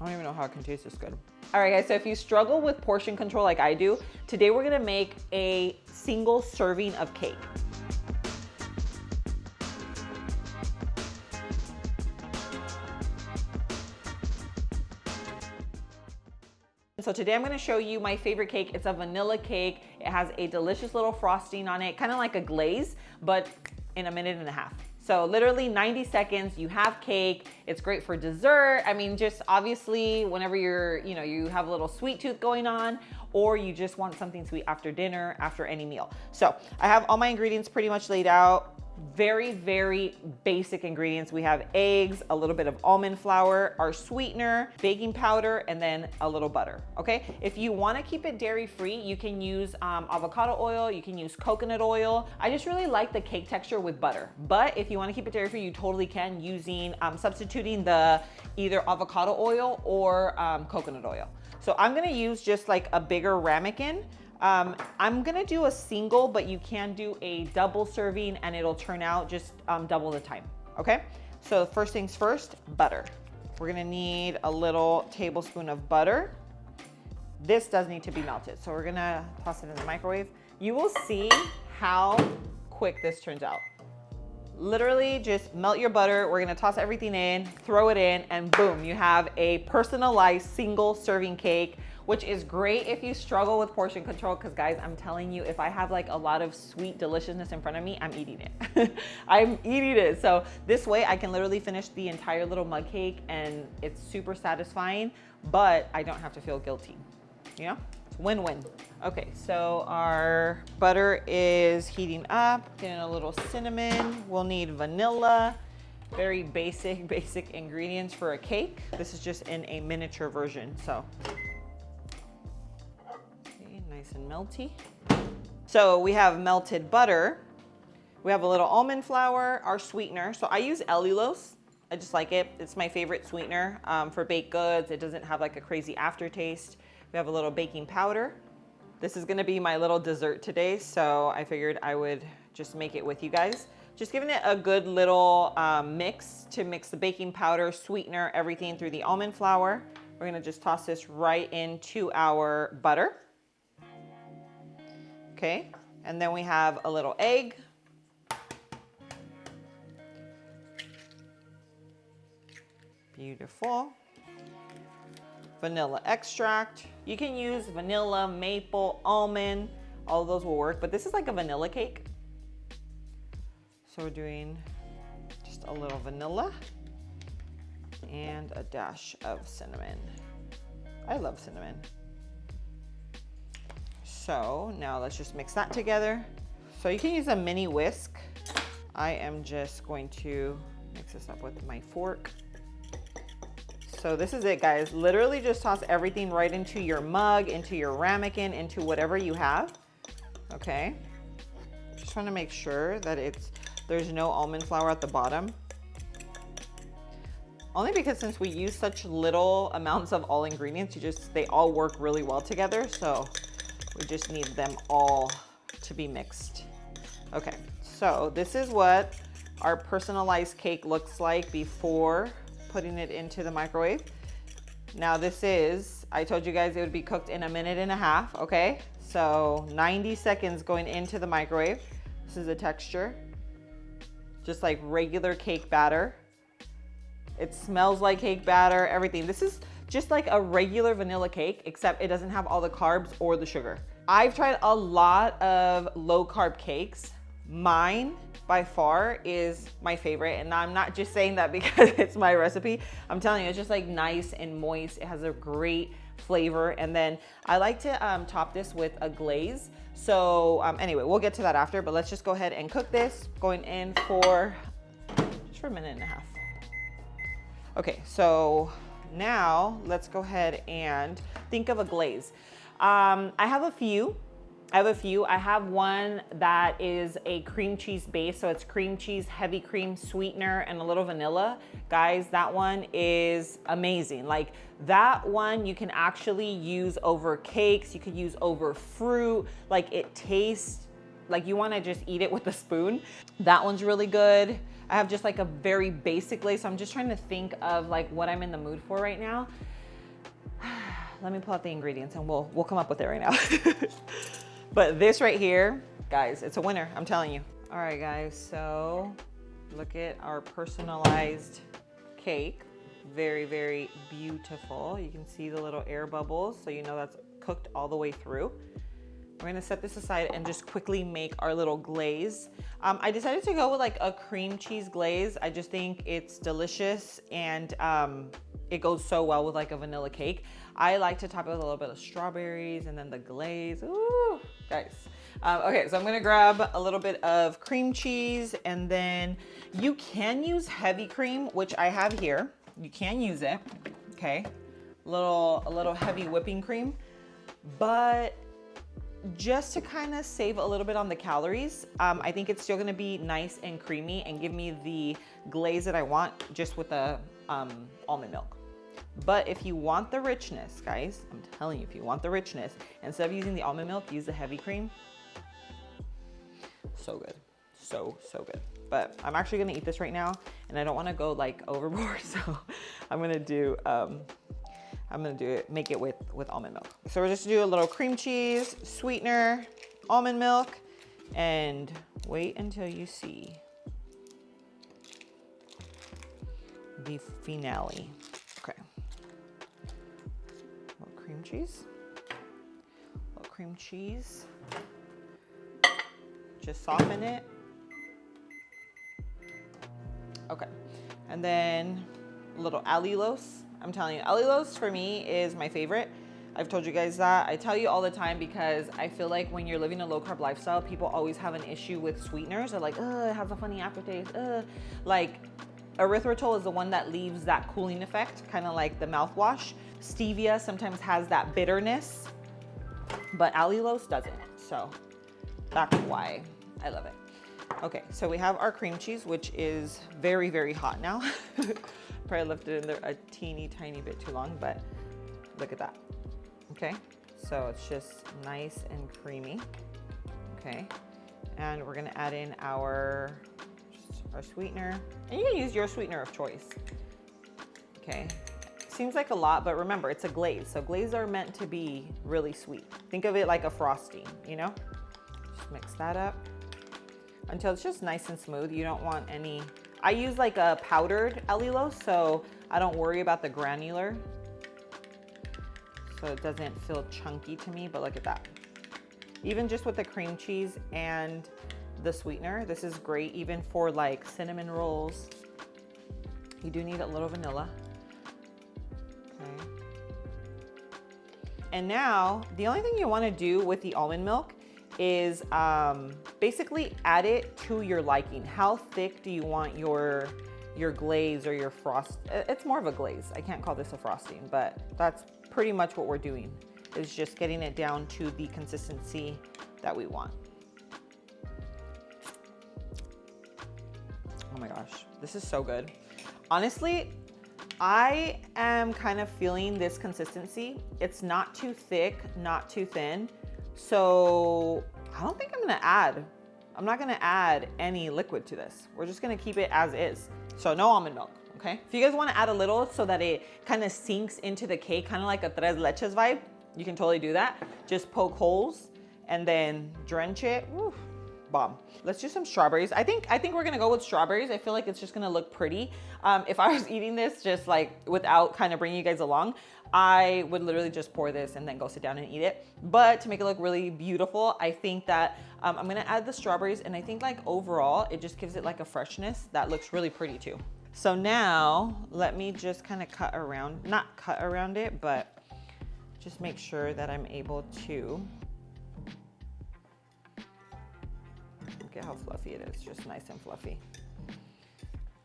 I don't even know how it can taste this good. All right, guys, so if you struggle with portion control like I do, today we're gonna make a single serving of cake. So today I'm gonna show you my favorite cake. It's a vanilla cake. It has a delicious little frosting on it, kind of like a glaze, but in 1.5 minutes. So literally 90 seconds, you have cake. It's great for dessert. I mean, just obviously whenever you have a little sweet tooth going on, or you just want something sweet after dinner, after any meal. So I have all my ingredients pretty much laid out. Very, very basic ingredients. We have eggs, a little bit of almond flour, our sweetener, baking powder, and then a little butter, okay? If you wanna keep it dairy-free, you can use avocado oil, you can use coconut oil. I just really like the cake texture with butter. But if you wanna keep it dairy-free, you totally can using, substituting the either avocado oil or coconut oil. So I'm gonna use just like a bigger ramekin. I'm gonna do a single, but you can do a double serving and it'll turn out just double the time, okay? So first things first, butter. We're gonna need a little tablespoon of butter. This does need to be melted, so we're gonna toss it in the microwave. You will see how quick this turns out. Literally just melt your butter. We're gonna toss everything in, throw it in, and boom, you have a personalized single serving cake, which is great if you struggle with portion control, because guys, I'm telling you, if I have like a lot of sweet deliciousness in front of me, I'm eating it. I'm eating it. So this way I can literally finish the entire little mug cake and it's super satisfying, but I don't have to feel guilty, you know? It's win-win. Okay, so our butter is heating up. Getting a little cinnamon. We'll need vanilla. Very basic ingredients for a cake. This is just in a miniature version, so. Nice and melty. So we have melted butter. We have a little almond flour, our sweetener. So I use allulose. I just like it. It's my favorite sweetener for baked goods. It doesn't have like a crazy aftertaste. We have a little baking powder. This is gonna be my little dessert today, so I figured I would just make it with you guys. Just giving it a good little mix to mix the baking powder, sweetener, everything through the almond flour. We're gonna just toss this right into our butter. Okay, and then we have a little egg. Beautiful. Vanilla extract. You can use vanilla, maple, almond, all of those will work, but this is like a vanilla cake. So we're doing just a little vanilla and a dash of cinnamon. I love cinnamon. So now let's just mix that together. So you can use a mini whisk. I am just going to mix this up with my fork. So this is it, guys. Literally just toss everything right into your mug, into your ramekin, into whatever you have. Okay. Just want to make sure that there's no almond flour at the bottom. Only because since we use such little amounts of all ingredients, they all work really well together. So we just need them all to be mixed. Okay, so this is what our personalized cake looks like before putting it into the microwave. Now I told you guys it would be cooked in 1.5 minutes, okay? So 90 seconds going into the microwave. This is the texture, just like regular cake batter. It smells like cake batter, everything. This is just like a regular vanilla cake, except it doesn't have all the carbs or the sugar. I've tried a lot of low carb cakes. Mine by far is my favorite, and I'm not just saying that because it's my recipe. I'm telling you, it's just like nice and moist. It has a great flavor, and then I like to top this with a glaze. So anyway, we'll get to that after, but let's just go ahead and cook this, going in for just 1.5 minutes. Okay, so now let's go ahead and think of a glaze. I have a few. I have one that is a cream cheese base. So it's cream cheese, heavy cream, sweetener, and a little vanilla. Guys, that one is amazing. Like that one you can actually use over cakes. You could use over fruit. Like it tastes like you wanna just eat it with a spoon. That one's really good. I have just like a very basic glaze. So I'm just trying to think of like what I'm in the mood for right now. Let me pull out the ingredients and we'll come up with it right now. But this right here, guys, it's a winner, I'm telling you. All right, guys, so look at our personalized cake. Very, very beautiful. You can see the little air bubbles, so you know that's cooked all the way through. We're gonna set this aside and just quickly make our little glaze. I decided to go with like a cream cheese glaze. I just think it's delicious and it goes so well with like a vanilla cake. I like to top it with a little bit of strawberries and then the glaze. Ooh, guys. Okay, so I'm gonna grab a little bit of cream cheese, and then you can use heavy cream, which I have here. You can use it, okay? A little heavy whipping cream, but just to kind of save a little bit on the calories, I think it's still gonna be nice and creamy and give me the glaze that I want just with the almond milk. But if you want the richness, guys, I'm telling you, if you want the richness, instead of using the almond milk, use the heavy cream. So good, so good. But I'm actually gonna eat this right now, and I don't wanna go like overboard, so I'm gonna do it, make it with almond milk. So we're just gonna do a little cream cheese, sweetener, almond milk, and wait until you see the finale. Okay. A little cream cheese. A little cream cheese. Just soften it. Okay. And then a little allulose. I'm telling you, allulose for me is my favorite. I've told you guys that. I tell you all the time because I feel like when you're living a low carb lifestyle, people always have an issue with sweeteners. They're like, it has a funny aftertaste. Like erythritol is the one that leaves that cooling effect, kind of like the mouthwash. Stevia sometimes has that bitterness, but allulose doesn't. So that's why I love it. Okay, so we have our cream cheese, which is very, very hot now. Probably left it in there a teeny tiny bit too long, but look at that. Okay, so it's just nice and creamy. Okay, and we're gonna add in our sweetener, and you can use your sweetener of choice. Okay, seems like a lot, but remember, it's a glaze, so glazes are meant to be really sweet. Think of it like a frosting, you know? Just mix that up until it's just nice and smooth. You don't want any, I use like a powdered allulose, so I don't worry about the granular. So it doesn't feel chunky to me, but look at that. Even just with the cream cheese and the sweetener, this is great even for like cinnamon rolls. You do need a little vanilla. Okay. And now, the only thing you wanna do with the almond milk is basically add it to your liking. How thick do you want your glaze or your frost? It's more of a glaze. I can't call this a frosting, but that's pretty much what we're doing, is just getting it down to the consistency that we want. Oh my gosh, this is so good. Honestly, I am kind of feeling this consistency. It's not too thick, not too thin. So I don't think I'm not gonna add any liquid to this. We're just gonna keep it as is. So no almond milk, okay? If you guys wanna add a little so that it kind of sinks into the cake, kind of like a tres leches vibe, you can totally do that. Just poke holes and then drench it. Woo, bomb. Let's do some strawberries. I think we're gonna go with strawberries. I feel like it's just gonna look pretty. If I was eating this just like without kind of bringing you guys along, I would literally just pour this and then go sit down and eat it. But to make it look really beautiful, I think that I'm gonna add the strawberries, and I think like overall, it just gives it like a freshness that looks really pretty too. So now let me just kind of not cut around it, but just make sure that I'm able to. Look at how fluffy it is, just nice and fluffy.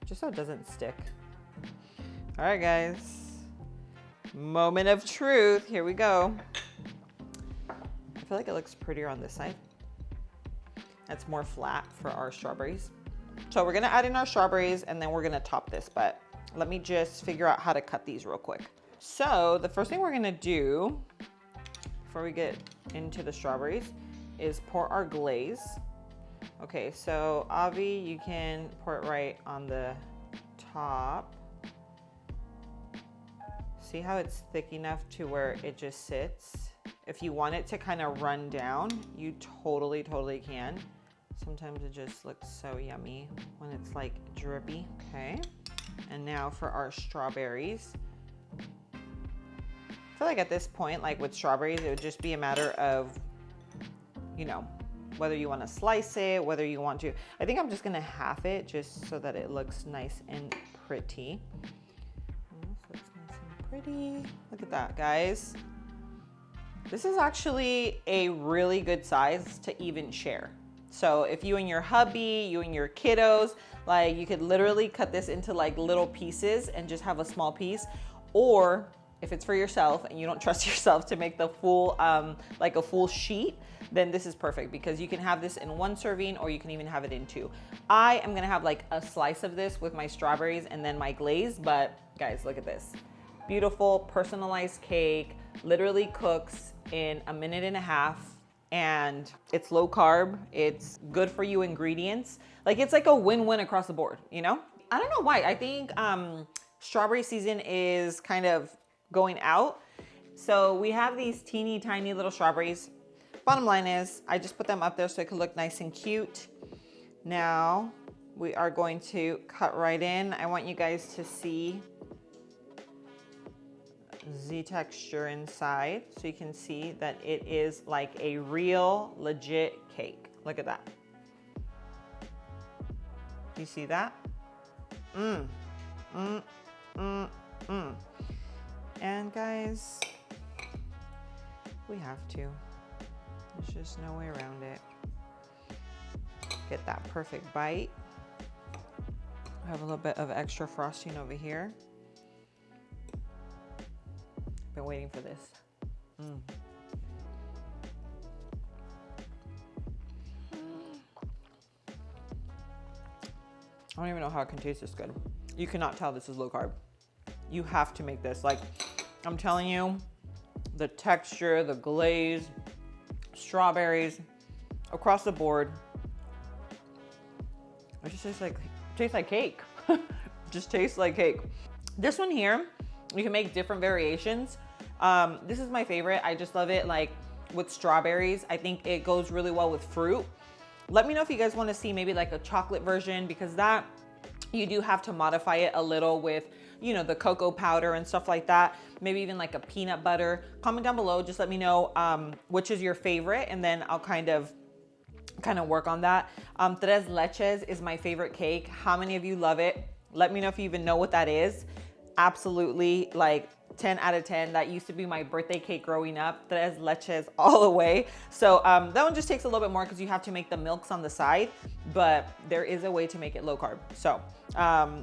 Just so it doesn't stick. All right, guys. Moment of truth, here we go. I feel like it looks prettier on this side. That's more flat for our strawberries. So we're gonna add in our strawberries and then we're gonna top this, but let me just figure out how to cut these real quick. So the first thing we're gonna do before we get into the strawberries is pour our glaze. Okay, so Avi, you can pour it right on the top. See how it's thick enough to where it just sits? If you want it to kind of run down, you totally can. Sometimes it just looks so yummy when it's like drippy. Okay, and now for our strawberries. I feel like at this point, like with strawberries, it would just be a matter of, you know, whether you want to slice it, whether you want to. I think I'm just gonna half it just so that it looks nice and pretty. So it's nice and pretty. Look at that, guys. This is actually a really good size to even share. So if you and your hubby, you and your kiddos, like you could literally cut this into like little pieces and just have a small piece. Or if it's for yourself and you don't trust yourself to make the full, like a full sheet, then this is perfect because you can have this in one serving or you can even have it in two. I am gonna have like a slice of this with my strawberries and then my glaze, but guys, look at this. Beautiful personalized cake, literally cooks in a minute and a half, and it's low carb, it's good for you ingredients. Like it's like a win-win across the board, you know? I don't know why, I think strawberry season is kind of going out. So we have these teeny tiny little strawberries. Bottom line is I just put them up there so it could look nice and cute. Now we are going to cut right in. I want you guys to see the texture inside so you can see that it is like a real legit cake. Look at that. Do you see that? And guys, we have to. There's just no way around it. Get that perfect bite. I have a little bit of extra frosting over here. Been waiting for this. I don't even know how it can taste this good. You cannot tell this is low carb. You have to make this. Like, I'm telling you, the texture, the glaze, strawberries, across the board. It just tastes like cake. Just tastes like cake. This one here, you can make different variations. This is my favorite. I just love it like with strawberries. I think it goes really well with fruit. Let me know if you guys want to see maybe like a chocolate version, because that you do have to modify it a little with, you know, the cocoa powder and stuff like that. Maybe even like a peanut butter. Comment down below. Just let me know which is your favorite, and then I'll kind of work on that. Tres leches is my favorite cake. How many of you love it? Let me know if you even know what that is. Absolutely, like 10 out of 10. That used to be my birthday cake growing up. Tres leches all the way. So that one just takes a little bit more because you have to make the milks on the side, but there is a way to make it low carb. So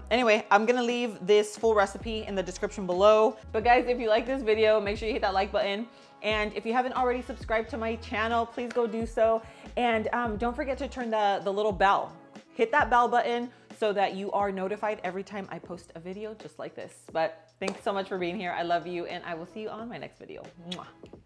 anyway, I'm gonna leave this full recipe in the description below. But guys, if you like this video, make sure you hit that like button. And if you haven't already subscribed to my channel, please go do so. And don't forget to turn the little bell. Hit that bell button so that you are notified every time I post a video just like this. But thanks so much for being here. I love you, and I will see you on my next video. Mwah.